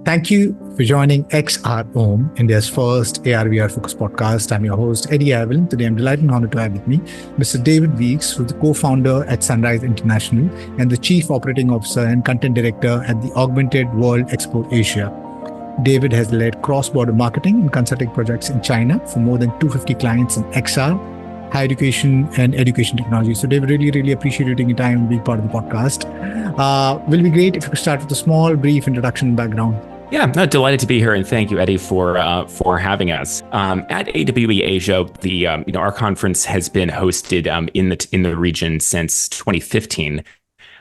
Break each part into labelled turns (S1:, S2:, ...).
S1: Thank you for joining XR Home, India's first AR/VR focused podcast. I'm your host, Eddie Avil. Today, I'm delighted and honored to have with me Mr. David Weeks, who's the co-founder at Sunrise International and the Chief Operating Officer and Content Director at the Augmented World Expo Asia. David has led cross-border marketing and consulting projects in China for more than 250 clients in XR, higher education, and education technology. So, David, really appreciate you taking your time and being part of the podcast. Will be great if you could start with a small, brief introduction and background.
S2: Yeah, no, delighted to be here, and thank you, Eddie, for having us. At AWE Asia, our conference has been hosted in the region since 2015.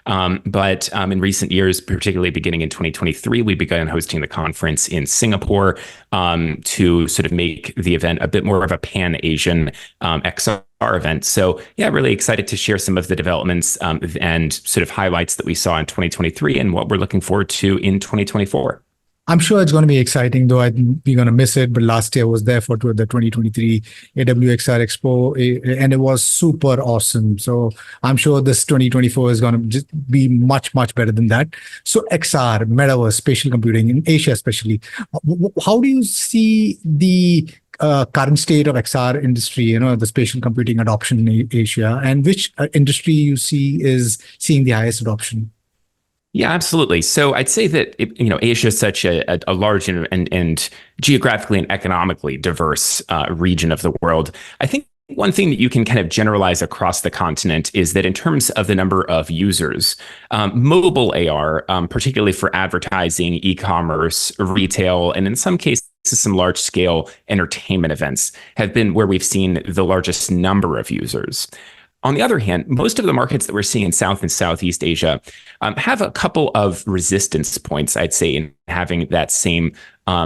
S2: But in recent years, particularly beginning in 2023, we began hosting the conference in Singapore to sort of make the event a bit more of a pan-Asian XR event. So yeah, really excited to share some of the developments and sort of highlights that we saw in 2023 and what we're looking forward to in 2024.
S1: I'm sure it's going to be exciting, though I think we're going to miss it. But last year I was there for the 2023 AWXR Expo, and it was super awesome. So I'm sure this 2024 is going to just be much, much better than that. So XR, metaverse, spatial computing in Asia especially. How do you see the current state of XR industry, the spatial computing adoption in Asia, and which industry you see is seeing the highest adoption?
S2: Yeah, absolutely. So I'd say that Asia is such a large and geographically and economically diverse region of the world. I think one thing that you can kind of generalize across the continent is that in terms of the number of users, mobile AR, particularly for advertising, e-commerce, retail, and in some cases, some large-scale entertainment events have been where we've seen the largest number of users. On the other hand, most of the markets that we're seeing in South and Southeast Asia have a couple of resistance points, I'd say, in having that same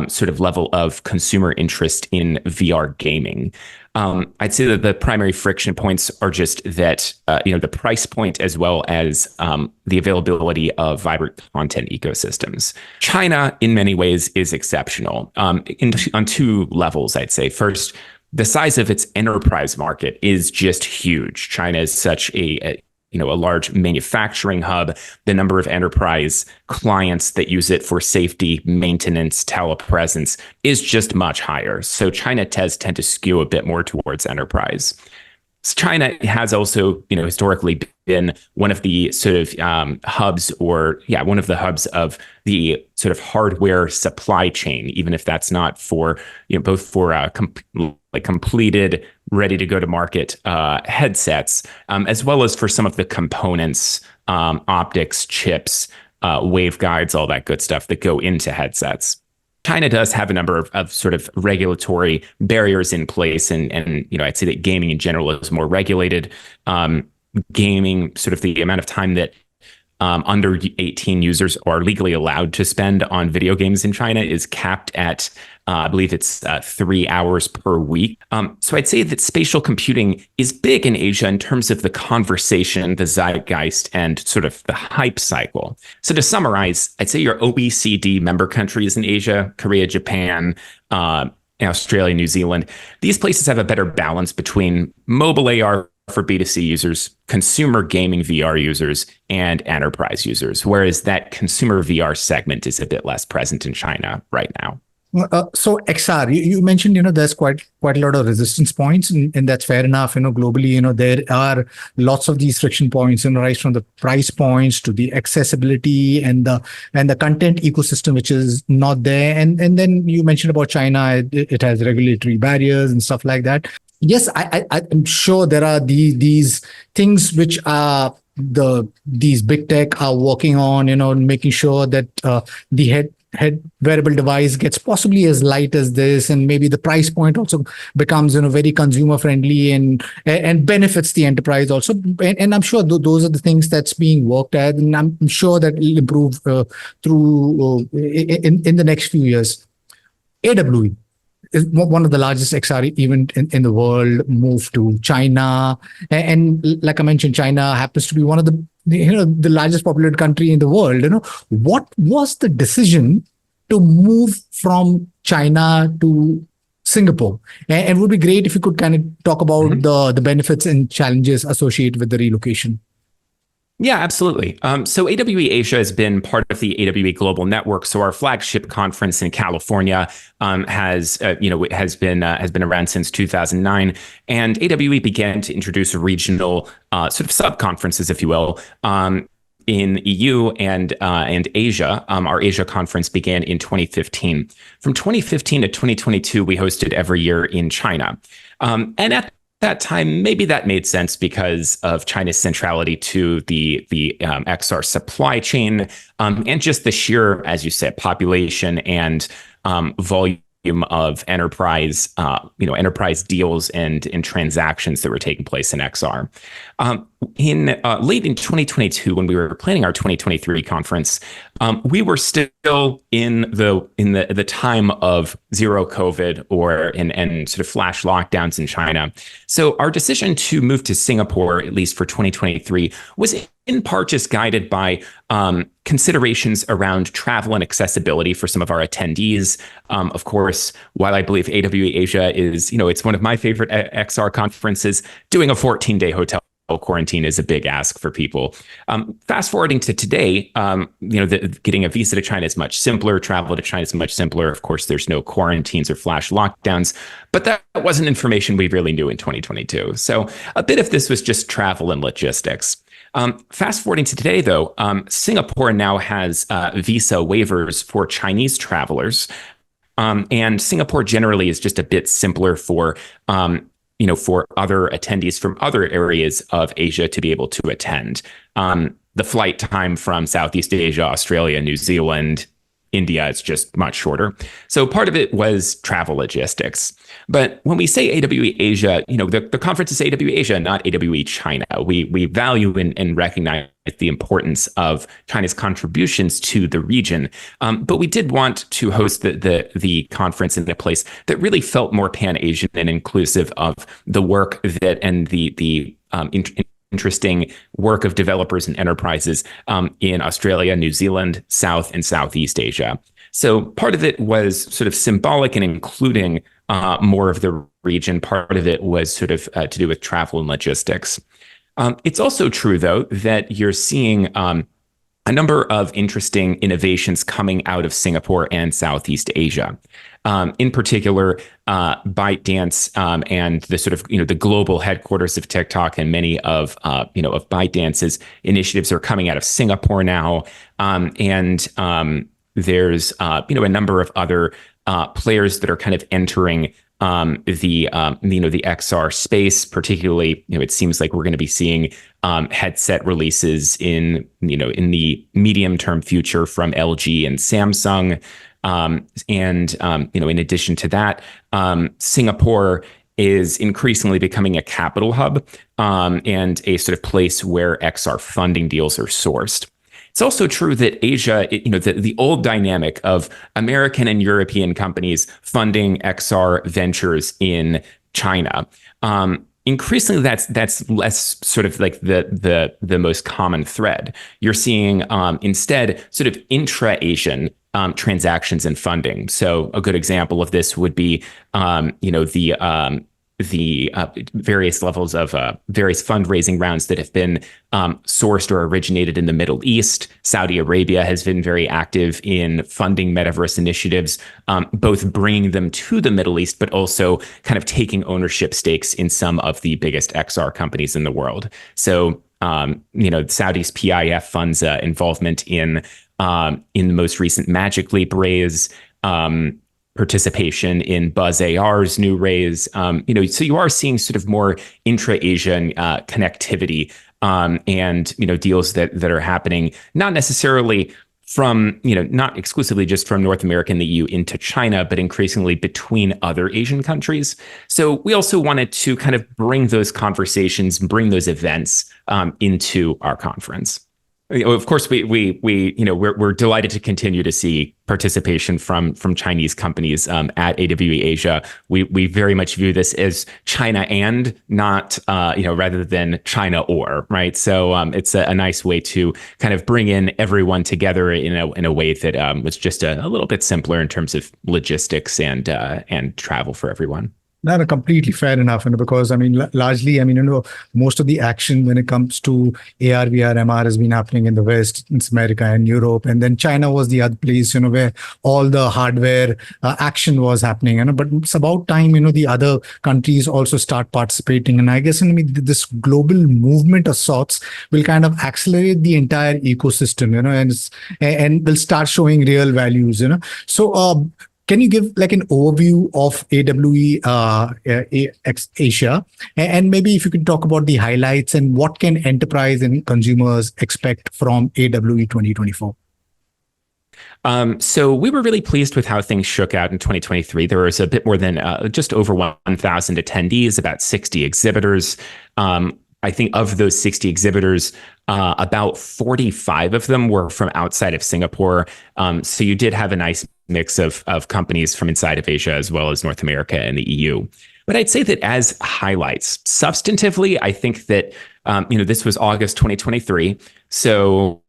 S2: sort of level of consumer interest in VR gaming. I'd say that the primary friction points are just that, the price point as well as the availability of vibrant content ecosystems. China, in many ways, is exceptional on two levels, I'd say. First, the size of its enterprise market is just huge. China is such a large manufacturing hub. The number of enterprise clients that use it for safety, maintenance, telepresence is just much higher. So China does tend to skew a bit more towards enterprise. China has also, historically been one of the sort of hubs of the sort of hardware supply chain, even if that's not for, both for completed, ready to go to market headsets, as well as for some of the components, optics, chips, waveguides, all that good stuff that go into headsets. China does have a number of sort of regulatory barriers in place, and I'd say that gaming in general is more regulated. Gaming, sort of the amount of time that under 18 users are legally allowed to spend on video games in China is capped at, I believe it's 3 hours per week. So I'd say that spatial computing is big in Asia in terms of the conversation, the zeitgeist, and sort of the hype cycle. So to summarize, I'd say your OECD member countries in Asia, Korea, Japan, Australia, New Zealand, these places have a better balance between mobile AR for B2C users, consumer gaming VR users, and enterprise users, whereas that consumer VR segment is a bit less present in China right now.
S1: So XR, you mentioned, there's quite a lot of resistance points, and that's fair enough. Globally, there are lots of these friction points, right from the price points to the accessibility and the content ecosystem, which is not there. And then you mentioned about China, it has regulatory barriers and stuff like that. Yes, I'm sure there are these things which are these big tech are working on, making sure that the head wearable device gets possibly as light as this, and maybe the price point also becomes very consumer friendly and benefits the enterprise also. And I'm sure those are the things that's being worked at, and I'm sure that will improve through in the next few years. AWE is one of the largest XR event in the world, moved to China. And like I mentioned, China happens to be one of the largest populated country in the world. What was the decision to move from China to Singapore? And it would be great if you could kind of talk about the benefits and challenges associated with the relocation.
S2: Yeah, absolutely. So AWE Asia has been part of the AWE Global Network. So our flagship conference in California has been around since 2009, and AWE began to introduce regional sort of sub conferences, if you will. In EU and Asia. Our Asia conference began in 2015. From 2015 to 2022, we hosted every year in China. And at that time, maybe that made sense because of China's centrality to the XR supply chain, and just the sheer, as you said, population and volume of enterprise deals and transactions that were taking place in XR. In late in 2022, when we were planning our 2023 conference, we were still in the time of zero COVID and sort of flash lockdowns in China. So our decision to move to Singapore, at least for 2023, was in part just guided by considerations around travel and accessibility for some of our attendees. Of course, while I believe AWE Asia is, it's one of my favorite XR conferences, doing a 14-day hotel quarantine is a big ask for people. Fast forwarding to today, getting a visa to China is much simpler. Travel to China is much simpler. Of course, there's no quarantines or flash lockdowns, but that wasn't information we really knew in 2022. So a bit of this was just travel and logistics. Fast forwarding to today, though, Singapore now has visa waivers for Chinese travelers. And Singapore generally is just a bit simpler for other attendees from other areas of Asia to be able to attend. The flight time from Southeast Asia, Australia, New Zealand, India is just much shorter. So part of it was travel logistics. But when we say AWE Asia, the conference is AWE Asia, not AWE China. We value and recognize the importance of China's contributions to the region. But we did want to host the conference in a place that really felt more Pan-Asian and inclusive of the work that and the interesting work of developers and enterprises in Australia, New Zealand, South and Southeast Asia. So part of it was sort of symbolic and including more of the region. Part of it was sort of to do with travel and logistics. It's also true, though, that you're seeing a number of interesting innovations coming out of Singapore and Southeast Asia. In particular, ByteDance and the sort of the global headquarters of TikTok and many of ByteDance's initiatives are coming out of Singapore now, and there's a number of other players that are kind of entering the XR space. Particularly, it seems like we're going to be seeing headset releases in the medium term future from LG and Samsung. In addition to that, Singapore is increasingly becoming a capital hub and a sort of place where XR funding deals are sourced. It's also true that Asia, the old dynamic of American and European companies funding XR ventures in China. Increasingly, that's less sort of like the most common thread. You're seeing instead sort of intra-Asian transactions and funding. So a good example of this would be, the various levels of various fundraising rounds that have been sourced or originated in the Middle East. Saudi Arabia has been very active in funding metaverse initiatives, both bringing them to the Middle East, but also kind of taking ownership stakes in some of the biggest XR companies in the world. So, Saudi's PIF funds involvement in the most recent Magic Leap raise, participation in Buzz AR's new raise. So you are seeing sort of more intra-Asian connectivity and deals that are happening, not necessarily from, not exclusively just from North America and the EU into China, but increasingly between other Asian countries. So we also wanted to kind of bring those conversations, bring those events into our conference. Of course, we're delighted to continue to see participation from Chinese companies at AWE Asia. We very much view this as China and not rather than China or, right. So it's a nice way to kind of bring in everyone together in a way that was just a little bit simpler in terms of logistics and travel for everyone.
S1: No, no, completely fair enough. Because I mean, largely, I mean, most of the action when it comes to AR, VR, MR has been happening in the West, in America and Europe, and then China was the other place, where all the hardware action was happening. But it's about time, the other countries also start participating. And I guess, I mean, this global movement of sorts will kind of accelerate the entire ecosystem, and will start showing real values, So, can you give like an overview of AWE Asia, and maybe if you could talk about the highlights and what can enterprise and consumers expect from AWE 2024?
S2: So we were really pleased with how things shook out in 2023. There was a bit more than just over 1,000 attendees, about 60 exhibitors. I think of those 60 exhibitors, about 45 of them were from outside of Singapore. So you did have a nice mix of companies from inside of Asia as well as North America and the EU. But I'd say that as highlights, substantively, I think that this was August 2023. So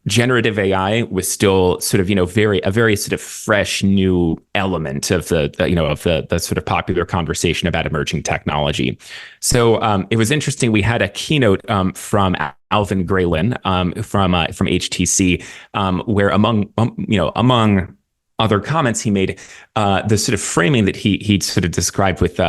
S2: generative AI was still sort of, a very sort of fresh new element of the sort of popular conversation about emerging technology. So it was interesting. We had a keynote from Alvin Graylin from HTC, where among other comments he made, the sort of framing that he sort of described with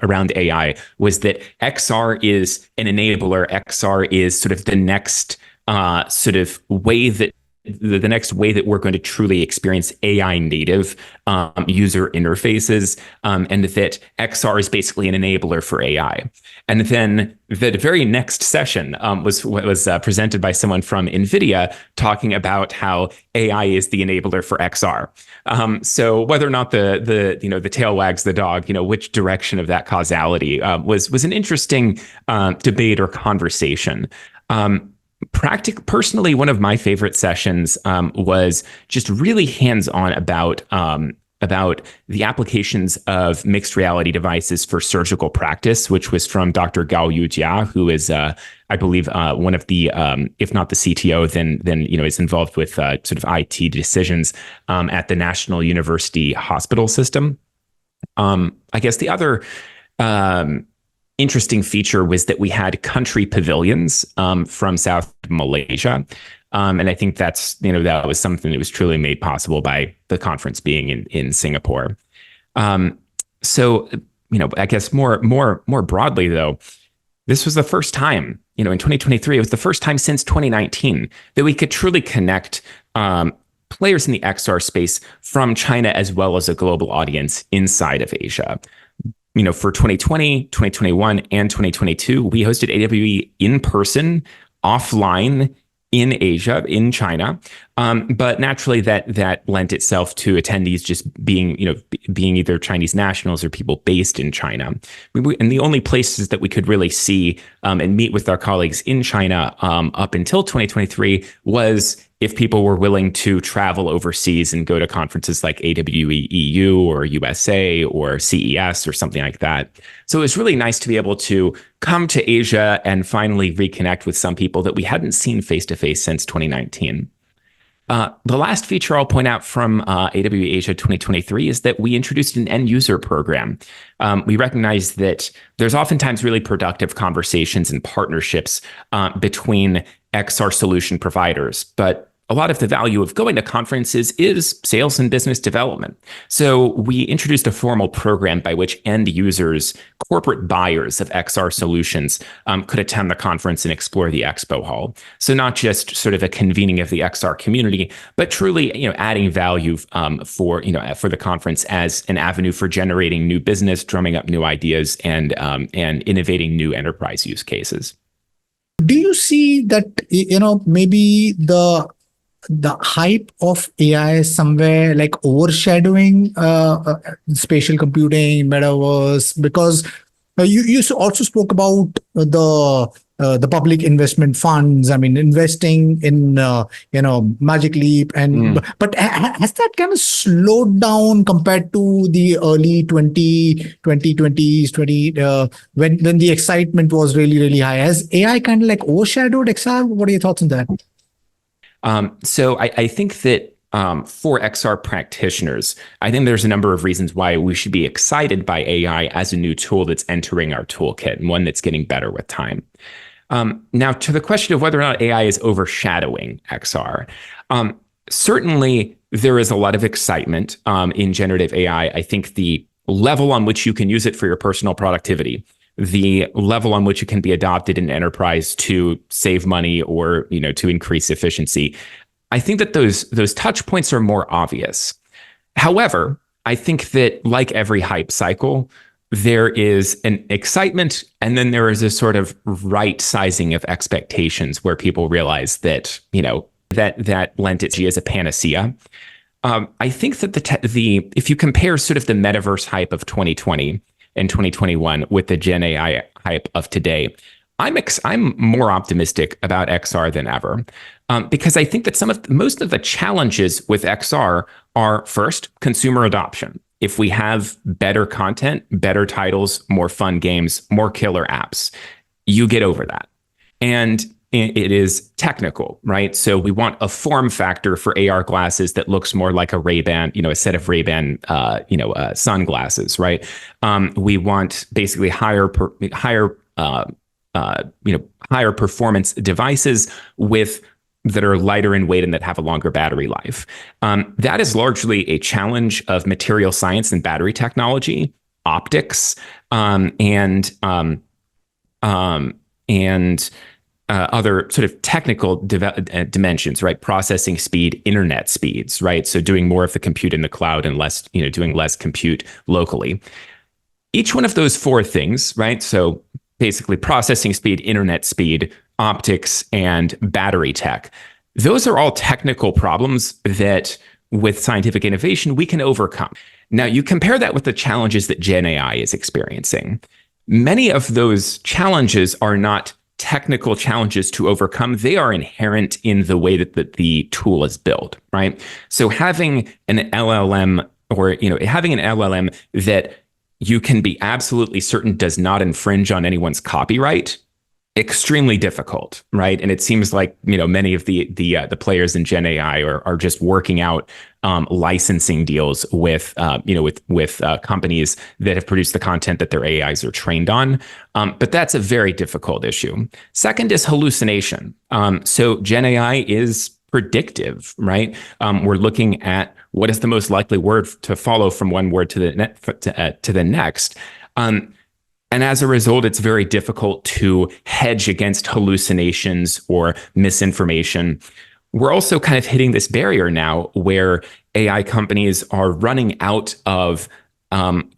S2: around AI was that XR is an enabler. XR is sort of the next sort of way that the next way that we're going to truly experience AI native user interfaces, and that XR is basically an enabler for AI. And then the very next session was presented by someone from NVIDIA talking about how AI is the enabler for XR. So whether or not the tail wags the dog, which direction of that causality was an interesting debate or conversation. Personally, one of my favorite sessions was just really hands-on about the applications of mixed reality devices for surgical practice, which was from Dr. Gao Yujia, who is, I believe, one of the, if not the CTO, then is involved with sort of IT decisions at the National University Hospital System. I guess the other interesting feature was that we had country pavilions from South Malaysia. And I think that was something that was truly made possible by the conference being in Singapore. So, I guess more broadly, though, this was the first time, in 2023, it was the first time since 2019 that we could truly connect players in the XR space from China as well as a global audience inside of Asia. For 2020, 2021, and 2022, we hosted AWE in person, offline, in Asia, in China. But naturally that lent itself to attendees just being either Chinese nationals or people based in China. And the only places that we could really see and meet with our colleagues in China up until 2023 was if people were willing to travel overseas and go to conferences like AWE EU or USA or CES or something like that. So it was really nice to be able to come to Asia and finally reconnect with some people that we hadn't seen face-to-face since 2019. The last feature I'll point out from AWE Asia 2023 is that we introduced an end user program. We recognize that there's oftentimes really productive conversations and partnerships between XR solution providers, but a lot of the value of going to conferences is sales and business development. So we introduced a formal program by which end users, corporate buyers of XR solutions could attend the conference and explore the expo hall. So not just sort of a convening of the XR community, but truly, adding value for the conference as an avenue for generating new business, drumming up new ideas, and innovating new enterprise use cases.
S1: Do you see that, maybe the hype of AI somewhere like overshadowing spatial computing, metaverse? Because you also spoke about the public investment funds. I mean, investing in Magic Leap, and but has that kind of slowed down compared to the early 2020s, when the excitement was really, really high? Has AI kind of like overshadowed XR? What are your thoughts on that?
S2: So I think that for XR practitioners, I think there's a number of reasons why we should be excited by AI as a new tool that's entering our toolkit and one that's getting better with time. Now, to the question of whether or not AI is overshadowing XR, certainly there is a lot of excitement in generative AI. I think the level on which you can use it for your personal productivity, the level on which it can be adopted in enterprise to save money or to increase efficiency, I think that those touch points are more obvious. However, I think that like every hype cycle, there is an excitement and then there is a sort of right sizing of expectations where people realize that, that lent itself as a panacea. I think that if you compare sort of the metaverse hype of 2020 and 2021 with the Gen AI hype of today, I'm more optimistic about XR than ever, because I think that most of the challenges with XR are, first, consumer adoption. If we have better content, better titles, more fun games, more killer apps, you get over that. And it is technical, right? So we want a form factor for AR glasses that looks more like a Ray-Ban, a set of Ray-Ban, sunglasses, right? We want basically higher performance devices that are lighter in weight and that have a longer battery life. That is largely a challenge of material science and battery technology, optics, and other sort of technical dimensions, right? Processing speed, internet speeds, right? So doing more of the compute in the cloud and less, doing less compute locally. Each one of those four things, right? So basically processing speed, internet speed, optics, and battery tech. Those are all technical problems that with scientific innovation, we can overcome. Now, you compare that with the challenges that Gen AI is experiencing. Many of those challenges are not technical challenges to overcome. They are inherent in the way that the tool is built, right? So having an LLM that you can be absolutely certain does not infringe on anyone's copyright, extremely difficult, right? And it seems like many of the players in Gen AI are just working out licensing deals with companies that have produced the content that their AIs are trained on. But that's a very difficult issue. Second is hallucination. So Gen AI is predictive, right? We're looking at what is the most likely word to follow from one word to the next. And as a result, it's very difficult to hedge against hallucinations or misinformation. We're also kind of hitting this barrier now where AI companies are running out of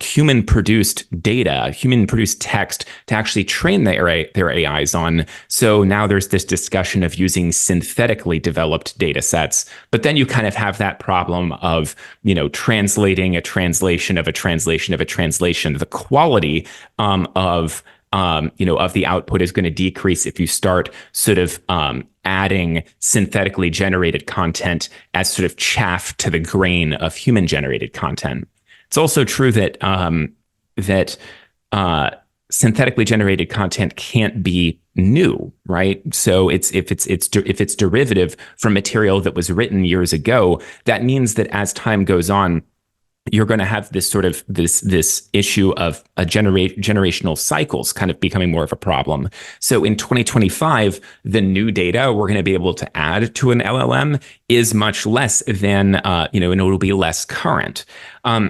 S2: human-produced data, human-produced text to actually train their AIs on. So now there's this discussion of using synthetically developed data sets. But then you kind of have that problem of, translating a translation of a translation of a translation. The quality of the output is going to decrease if you start sort of adding synthetically generated content as sort of chaff to the grain of human generated content. It's also true that synthetically generated content can't be new, right? So if it's derivative from material that was written years ago, that means that as time goes on, you're going to have this sort of this issue of a generational cycles kind of becoming more of a problem. So in 2025, the new data we're going to be able to add to an LLM is much less than and it'll be less current.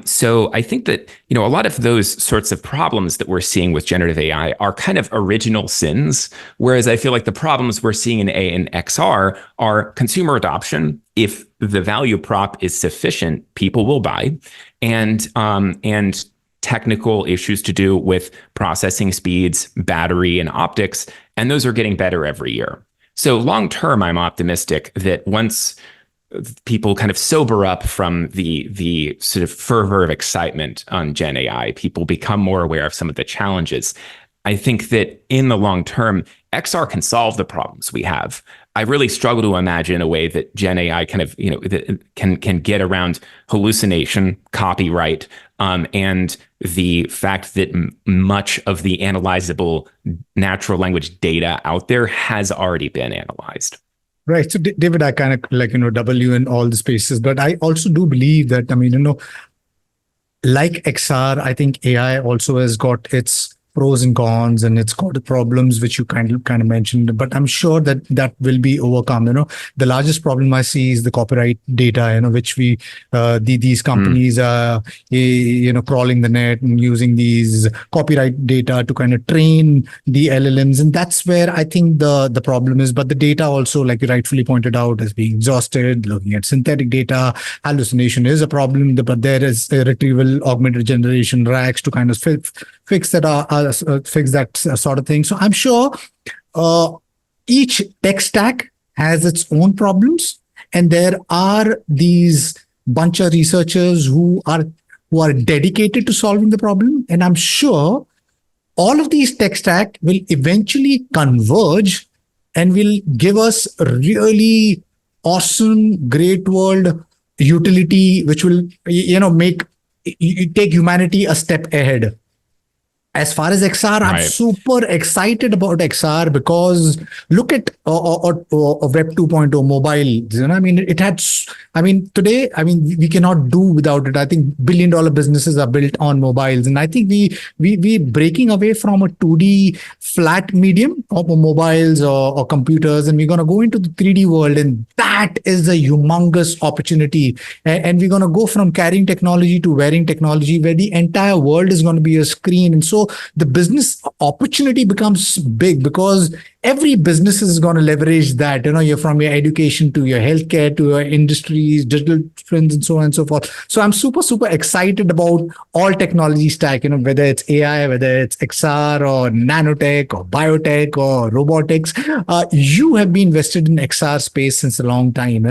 S2: So I think that a lot of those sorts of problems that we're seeing with generative AI are kind of original sins, whereas I feel like the problems we're seeing in XR are consumer adoption. If the value prop is sufficient, people will buy, and technical issues to do with processing speeds, battery, and optics, and those are getting better every year. So long term, I'm optimistic that once people kind of sober up from the sort of fervor of excitement on Gen AI, people become more aware of some of the challenges. I think that in the long term, XR can solve the problems we have. I really struggle to imagine a way that Gen AI kind of, can get around hallucination, copyright, and the fact that much of the analyzable natural language data out there has already been analyzed.
S1: Right. So David, I kind of like, double you in all the spaces, but I also do believe that, like XR, I think AI also has got its pros and cons, and it's got the problems which you kind of mentioned. But I'm sure that that will be overcome. The largest problem I see is the copyright data. Which these companies are crawling the net and using these copyright data to kind of train the LLMs, and that's where I think the problem is. But the data also, like you rightfully pointed out, is being exhausted. Looking at synthetic data, hallucination is a problem, but there is a retrieval augmented generation racks to kind of fix that sort of thing. So I'm sure each tech stack has its own problems, and there are these bunch of researchers who are dedicated to solving the problem. And I'm sure all of these tech stack will eventually converge and will give us a really awesome, great world utility, which will make take humanity a step ahead. As far as XR, I'm super excited about XR because look at Web 2.0 mobile. It had. Today, we cannot do without it. I think billion-dollar businesses are built on mobiles, and I think we breaking away from a 2D flat medium of mobiles or computers, and we're gonna go into the 3D world, and that is a humongous opportunity. And we're gonna go from carrying technology to wearing technology, where the entire world is going to be a screen, and so the business opportunity becomes big because every business is going to leverage that. You're from your education to your healthcare to your industries, digital trends, and so on and so forth. So I'm super, super excited about all technology stack, whether it's AI, whether it's XR or nanotech or biotech or robotics. You have been invested in XR space since a long time.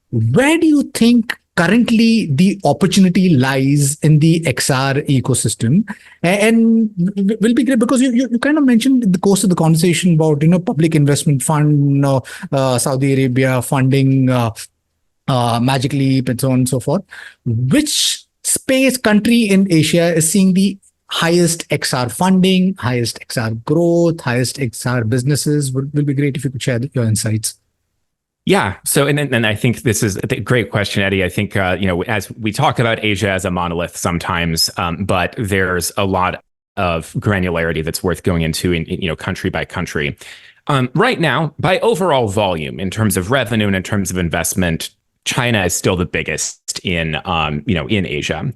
S1: Where do you think currently the opportunity lies in the XR ecosystem? And will be great because you kind of mentioned in the course of the conversation about public investment fund, Saudi Arabia funding Magic Leap and so on and so forth. Which country in Asia is seeing the highest XR funding, highest XR growth, highest XR businesses? Will be great if you could share your insights.
S2: Yeah. So, and I think this is a great question, Eddie. I think, as we talk about Asia as a monolith sometimes, but there's a lot of granularity that's worth going into in country by country. Right now, by overall volume, in terms of revenue and in terms of investment, China is still the biggest in Asia.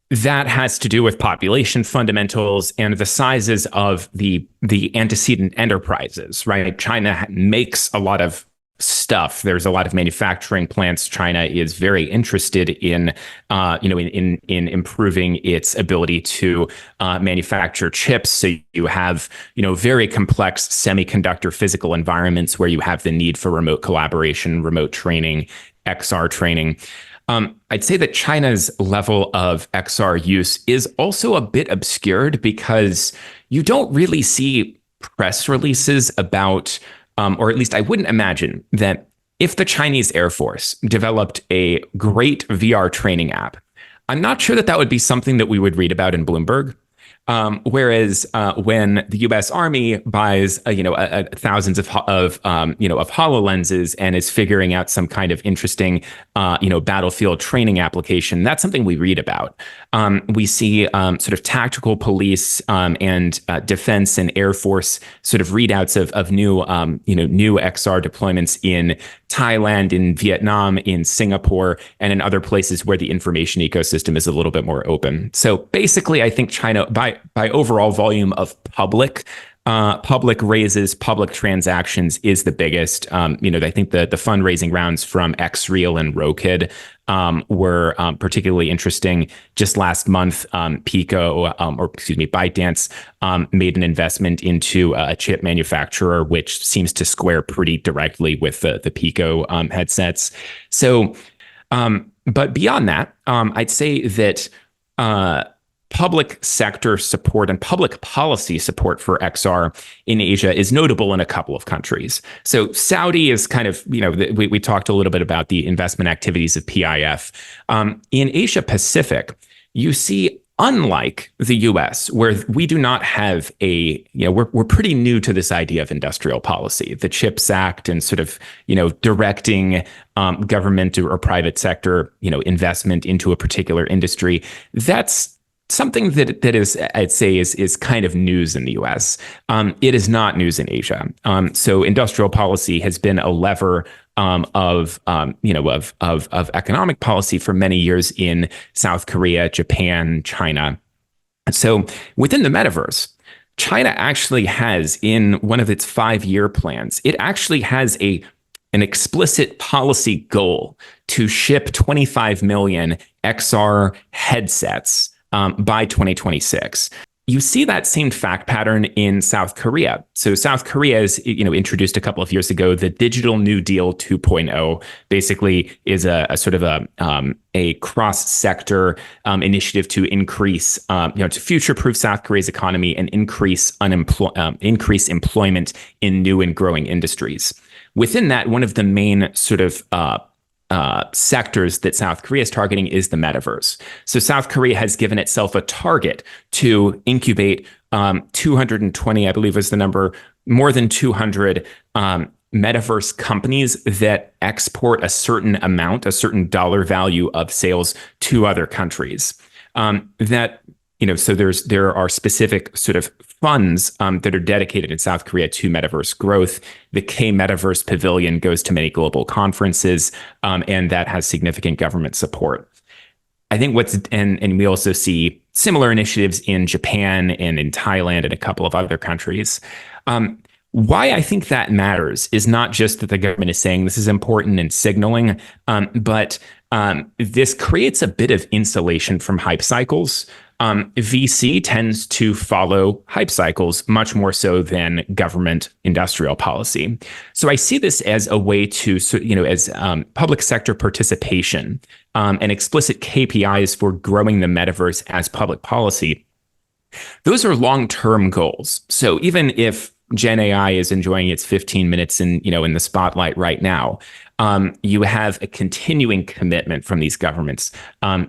S2: That has to do with population fundamentals and the sizes of the antecedent enterprises, right? China makes a lot of stuff. There's a lot of manufacturing plants. China is very interested in improving its ability to manufacture chips. So you have, very complex semiconductor physical environments where you have the need for remote collaboration, remote training, XR training. I'd say that China's level of XR use is also a bit obscured because you don't really see press releases about, or at least I wouldn't imagine that if the Chinese Air Force developed a great VR training app, I'm not sure that would be something that we would read about in Bloomberg. Whereas when the U.S. Army buys thousands of HoloLenses and is figuring out some kind of interesting battlefield training application, that's something we read about. We see sort of tactical police and defense and Air Force sort of readouts of new XR deployments in Thailand, in Vietnam, in Singapore, and in other places where the information ecosystem is a little bit more open. So basically, I think China, by overall volume of public raises, public transactions, is the biggest. I think the fundraising rounds from XReal and Rokid were particularly interesting. Just last month, ByteDance made an investment into a chip manufacturer, which seems to square pretty directly with the Pico headsets. So, but beyond that, I'd say that public sector support and public policy support for XR in Asia is notable in a couple of countries. So Saudi is kind of, we talked a little bit about the investment activities of PIF. In Asia Pacific, you see Unlike the US, where we do not have we're pretty new to this idea of industrial policy, the CHIPS Act and sort of, directing government or private sector, investment into a particular industry. That's something that is, I'd say, is kind of news in the US. It is not news in Asia. So industrial policy has been a lever of economic policy for many years in South Korea, Japan, China. So within the metaverse, China actually has, in one of its 5-year plans, it actually has an explicit policy goal to ship 25 million XR headsets by 2026. You see that same fact pattern in South Korea. So South Korea is, introduced a couple of years ago the Digital New Deal 2.0. Basically, is a sort of a cross-sector initiative to increase, to future-proof South Korea's economy and increase employment in new and growing industries. Within that, one of the main sort of sectors that South Korea is targeting is the metaverse. So South Korea has given itself a target to incubate 220, I believe was the number, more than 200 metaverse companies that export a certain amount, a certain dollar value of sales to other countries. So there are specific sort of funds that are dedicated in South Korea to metaverse growth. The K Metaverse Pavilion goes to many global conferences, and that has significant government support. I think and we also see similar initiatives in Japan and in Thailand and a couple of other countries. Why I think that matters is not just that the government is saying this is important and signaling, but this creates a bit of insulation from hype cycles. VC tends to follow hype cycles much more so than government industrial policy. So I see this as a way to, as public sector participation and explicit KPIs for growing the metaverse as public policy. Those are long-term goals. So even if Gen AI is enjoying its 15 minutes in the spotlight right now, you have a continuing commitment from these governments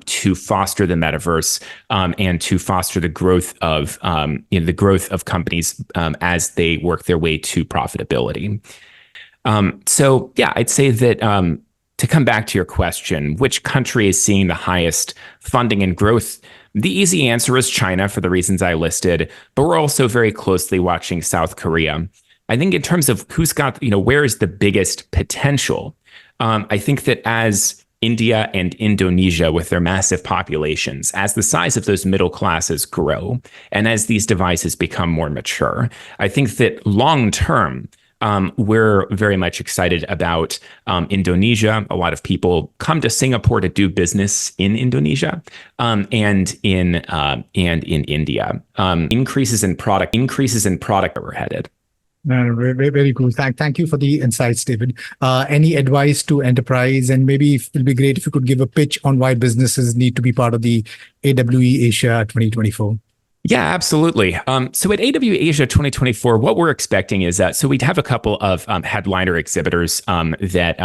S2: to foster the metaverse and to foster the growth of companies as they work their way to profitability. So yeah, I'd say that to come back to your question, which country is seeing the highest funding and growth? The easy answer is China for the reasons I listed, but we're also very closely watching South Korea. I think in terms of who's got, where is the biggest potential? I think that as India and Indonesia, with their massive populations, as the size of those middle classes grow, and as these devices become more mature, I think that long term, we're very much excited about Indonesia. A lot of people come to Singapore to do business in Indonesia and in India. Increases in product that we're headed.
S1: Very, very cool. Thank you for the insights, David. Any advice to enterprise? And maybe it'll be great if you could give a pitch on why businesses need to be part of the AWE Asia 2024.
S2: Yeah, absolutely. So at AWE Asia 2024, what we're expecting is that we'd have a couple of headliner exhibitors that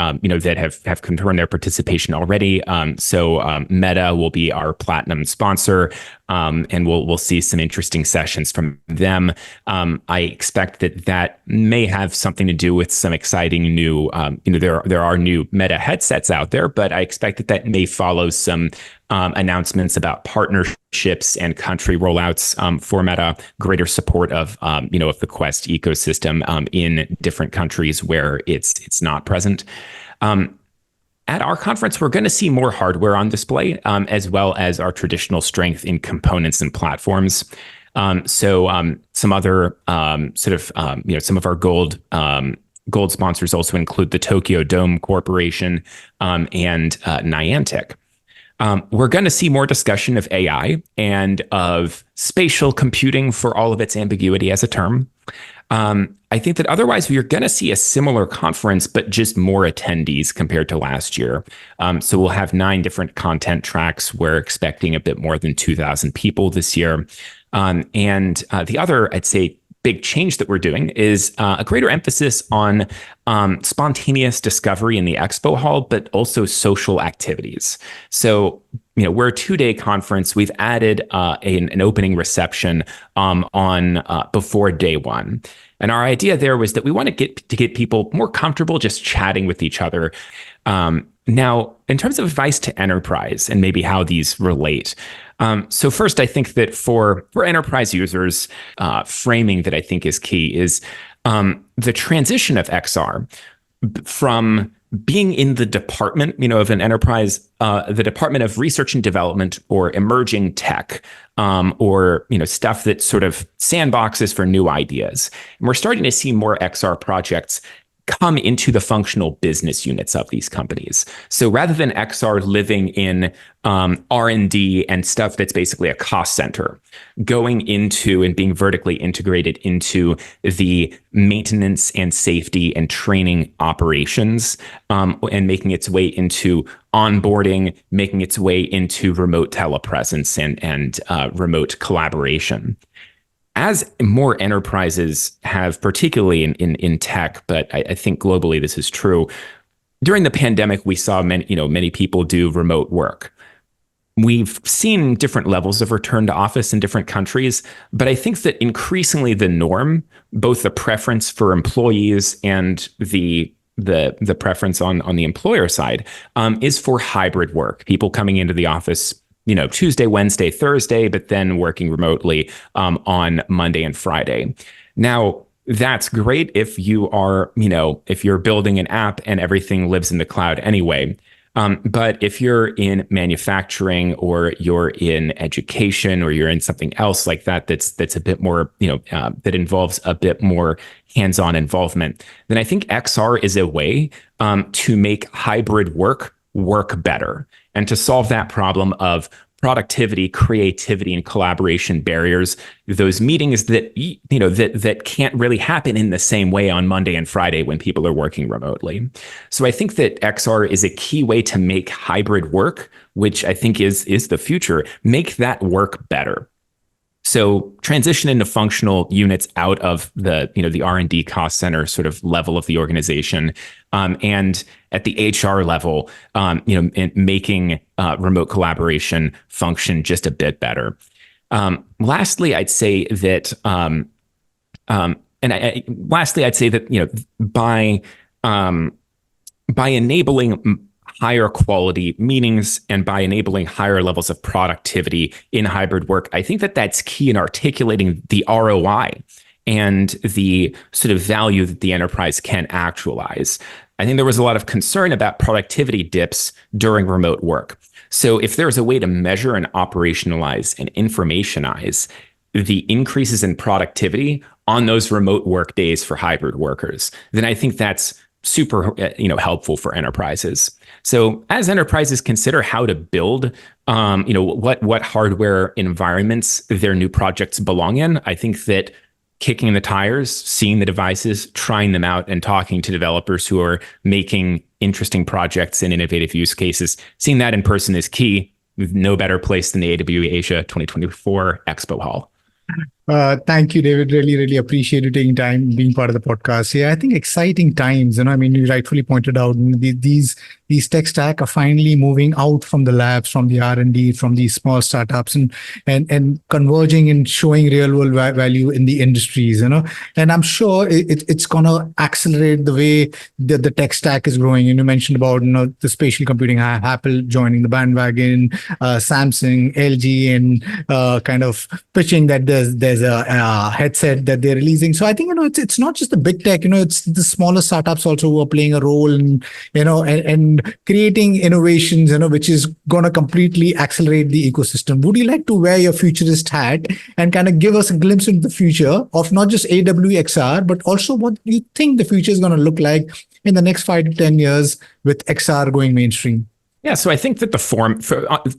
S2: have confirmed their participation already. So Meta will be our platinum sponsor, and we'll see some interesting sessions from them. I expect that may have something to do with some exciting new, there are new Meta headsets out there, but I expect that may follow some announcements about partnerships and country rollouts for Meta, greater support of the Quest ecosystem in different countries where it's not present. At our conference, we're going to see more hardware on display, as well as our traditional strength in components and platforms. Some other some of our gold sponsors also include the Tokyo Dome Corporation and Niantic. We're going to see more discussion of AI and of spatial computing for all of its ambiguity as a term. I think that otherwise we are going to see a similar conference, but just more attendees compared to last year. So we'll have 9 different content tracks. We're expecting a bit more than 2,000 people this year. And the other, I'd say, big change that we're doing is a greater emphasis on spontaneous discovery in the expo hall, but also social activities. So, we're a 2-day conference. We've added an opening reception on before day one. And our idea there was that we want to get people more comfortable just chatting with each other. Now, in terms of advice to enterprise and maybe how these relate. So first, I think that for enterprise users, framing that I think is key is the transition of XR from being in the department, of an enterprise, the Department of Research and Development or emerging tech, or stuff that sort of sandboxes for new ideas. And we're starting to see more XR projects come into the functional business units of these companies. So rather than XR living in R&D and stuff that's basically a cost center, going into and being vertically integrated into the maintenance and safety and training operations, and making its way into onboarding, making its way into remote telepresence and remote collaboration. As more enterprises have, particularly in tech, but I think globally this is true, during the pandemic, we saw many people do remote work. We've seen different levels of return to office in different countries, but I think that increasingly the norm, both the preference for employees and the preference on the employer side, is for hybrid work. People coming into the office Tuesday, Wednesday, Thursday, but then working remotely on Monday and Friday. Now, that's great if you are, if you're building an app and everything lives in the cloud anyway. But if you're in manufacturing or you're in education or you're in something else like that, that's a bit more, that involves a bit more hands-on involvement, then I think XR is a way to make hybrid work better. And to solve that problem of productivity, creativity, and collaboration barriers, those meetings that that can't really happen in the same way on Monday and Friday when people are working remotely. So I think that XR is a key way to make hybrid work, which I think is the future, make that work better. So transition into functional units out of the R&D cost center sort of level of the organization, and at the HR level, making remote collaboration function just a bit better. Lastly, I'd say that, by enabling higher quality meetings and by enabling higher levels of productivity in hybrid work, I think that that's key in articulating the ROI and the sort of value that the enterprise can actualize. I think there was a lot of concern about productivity dips during remote work. So if there's a way to measure and operationalize and informationize the increases in productivity on those remote work days for hybrid workers, then I think that's super, helpful for enterprises. So as enterprises consider how to build, what hardware environments their new projects belong in, I think that kicking the tires, seeing the devices, trying them out, and talking to developers who are making interesting projects and innovative use cases, seeing that in person is key. No better place than the AWE Asia 2024 Expo Hall.
S1: Thank you, David. Really, really appreciate you taking time being part of the podcast. Yeah, I think exciting times. You rightfully pointed out these tech stack are finally moving out from the labs, from the R&D, from these small startups, and converging and showing real world value in the industries. And I'm sure it's gonna accelerate the way the tech stack is growing. You mentioned about the spatial computing, Apple joining the bandwagon, Samsung, LG, and kind of pitching that there's a headset that they're releasing. So I think it's not just the big tech. It's the smaller startups also who are playing a role in and creating innovations. Which is going to completely accelerate the ecosystem. Would you like to wear your futurist hat and kind of give us a glimpse into the future of not just AWXR, but also what you think the future is going to look like in the next 5 to 10 years with XR going mainstream?
S2: Yeah, so I think that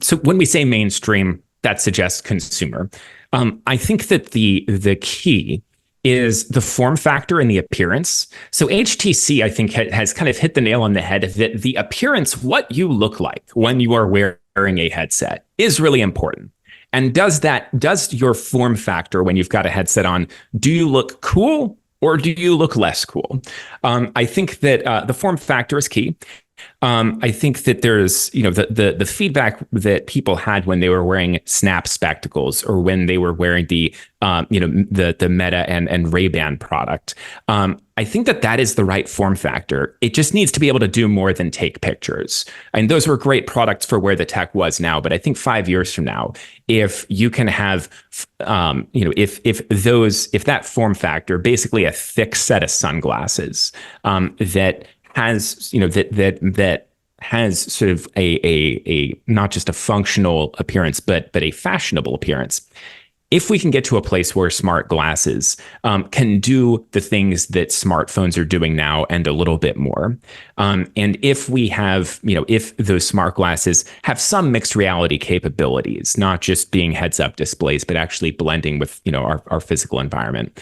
S2: so when we say mainstream, that suggests consumer. I think that the key is the form factor and the appearance. So HTC, I think, has kind of hit the nail on the head that the appearance, what you look like when you are wearing a headset, is really important. And does your form factor when you've got a headset on, do you look cool or do you look less cool? I think that the form factor is key. I think that there's, the feedback that people had when they were wearing Snap spectacles or when they were wearing the Meta and Ray-Ban product. I think that is the right form factor. It just needs to be able to do more than take pictures. And those were great products for where the tech was now. But I think 5 years from now, if you can have, if that form factor, basically a thick set of sunglasses that has, that has sort of a not just a functional appearance, but a fashionable appearance. If we can get to a place where smart glasses can do the things that smartphones are doing now and a little bit more, and if we have, if those smart glasses have some mixed reality capabilities, not just being heads-up displays, but actually blending with, our physical environment,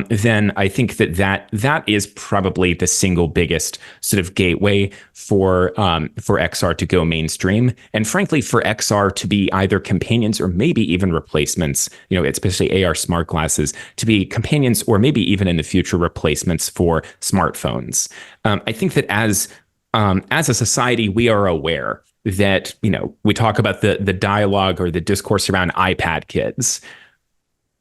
S2: then I think that is probably the single biggest sort of gateway for XR to go mainstream, and frankly, for XR to be either companions or maybe even replacements. Especially AR smart glasses, to be companions or maybe even in the future replacements for smartphones. I think that as a society, we are aware that, we talk about the dialogue or the discourse around iPad kids.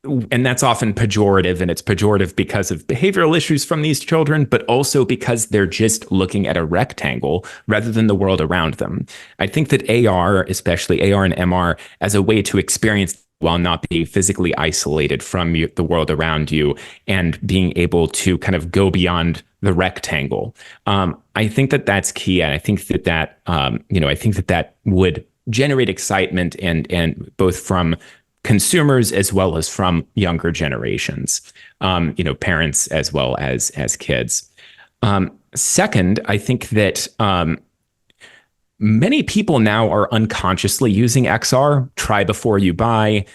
S2: And that's often pejorative, and it's pejorative because of behavioral issues from these children, but also because they're just looking at a rectangle rather than the world around them. I think that AR, especially AR and MR, as a way to experience while not being physically isolated from the world around you and being able to kind of go beyond the rectangle. I think that that's key. And I think that I think that would generate excitement and both from consumers as well as from younger generations, parents as well as kids. Second, I think that many people now are unconsciously using XR, try before you buy,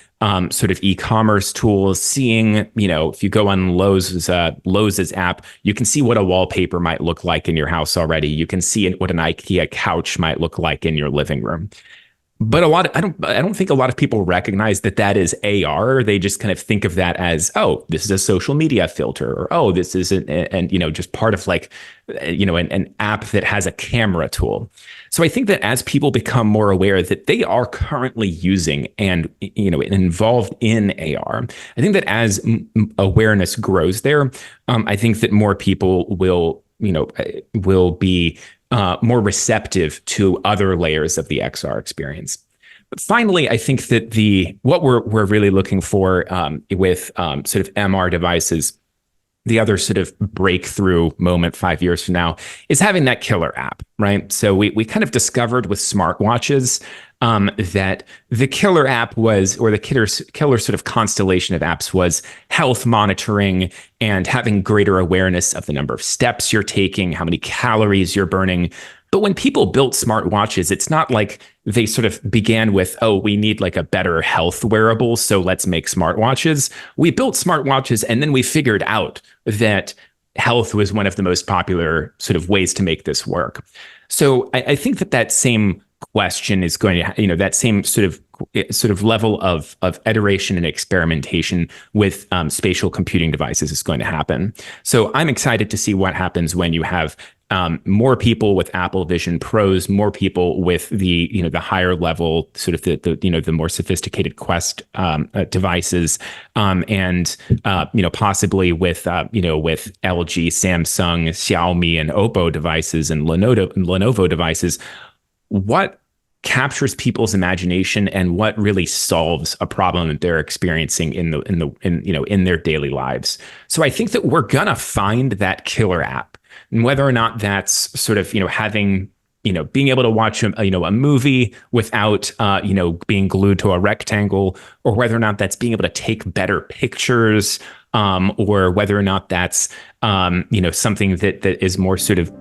S2: sort of e-commerce tools, seeing, if you go on Lowe's app, you can see what a wallpaper might look like in your house already. You can see what an IKEA couch might look like in your living room. But I don't think a lot of people recognize that is AR. They just kind of think of that as, oh, this is a social media filter, or oh, this is just part of like, an app that has a camera tool. So I think that as people become more aware that they are currently using and involved in AR, I think that as awareness grows there, I think that more people will be more receptive to other layers of the XR experience. But finally, I think that what we're really looking for with sort of MR devices, the other sort of breakthrough moment 5 years from now, is having that killer app, right? So we kind of discovered with smartwatches that the killer app was, or the killer sort of constellation of apps was health monitoring and having greater awareness of the number of steps you're taking, how many calories you're burning. But when people built smartwatches, it's not like they sort of began with, oh, we need like a better health wearable, so let's make smartwatches. We built smartwatches and then we figured out that health was one of the most popular sort of ways to make this work. So I think that same question is going to, that same sort of level of iteration and experimentation with spatial computing devices is going to happen. So I'm excited to see what happens when you have more people with Apple Vision Pros, more people with the higher level, sort of the more sophisticated Quest devices, and possibly with LG, Samsung, Xiaomi, and Oppo devices and Lenovo devices. What captures people's imagination and what really solves a problem that they're experiencing in their daily lives? So I think that we're gonna find that killer app. And whether or not that's sort of, having, being able to watch a movie without, being glued to a rectangle, or whether or not that's being able to take better pictures, or whether or not that's, something that is more sort of,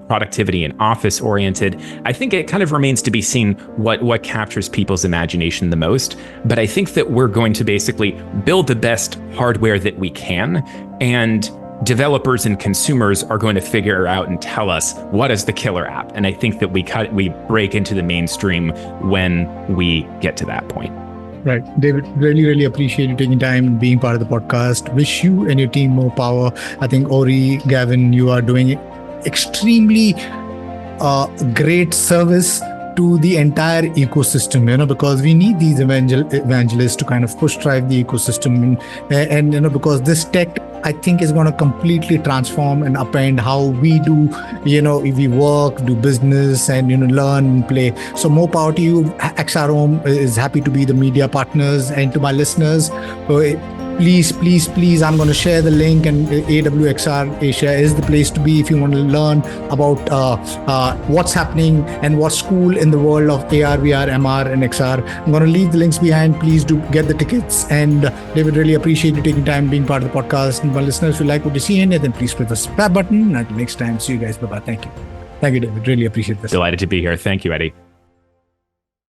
S2: productivity and office oriented. I think it kind of remains to be seen what captures people's imagination the most. But I think that we're going to basically build the best hardware that we can, and developers and consumers are going to figure out and tell us what is the killer app. And I think that we break into the mainstream when we get to that point.
S1: Right. David, really, really appreciate you taking time and being part of the podcast. Wish you and your team more power. I think Ori, Gavin, you are doing extremely great service to the entire ecosystem, because we need these evangelists to kind of push drive the ecosystem. And because this tech, I think, is going to completely transform and upend how we do, if we work, do business, and, learn and play. So more power to you. XR Home is happy to be the media partners. And to my listeners, please, I'm going to share the link, and AWXR Asia is the place to be if you want to learn about what's happening and what's cool in the world of AR, VR, MR, and XR. I'm going to leave the links behind. Please do get the tickets. And David, really appreciate you taking time being part of the podcast. And my listeners, if you like what you see in it, then please click the subscribe button. Until next time, see you guys. Bye-bye. Thank you. Thank you, David. Really appreciate this.
S2: Delighted to be here. Thank you, Eddie.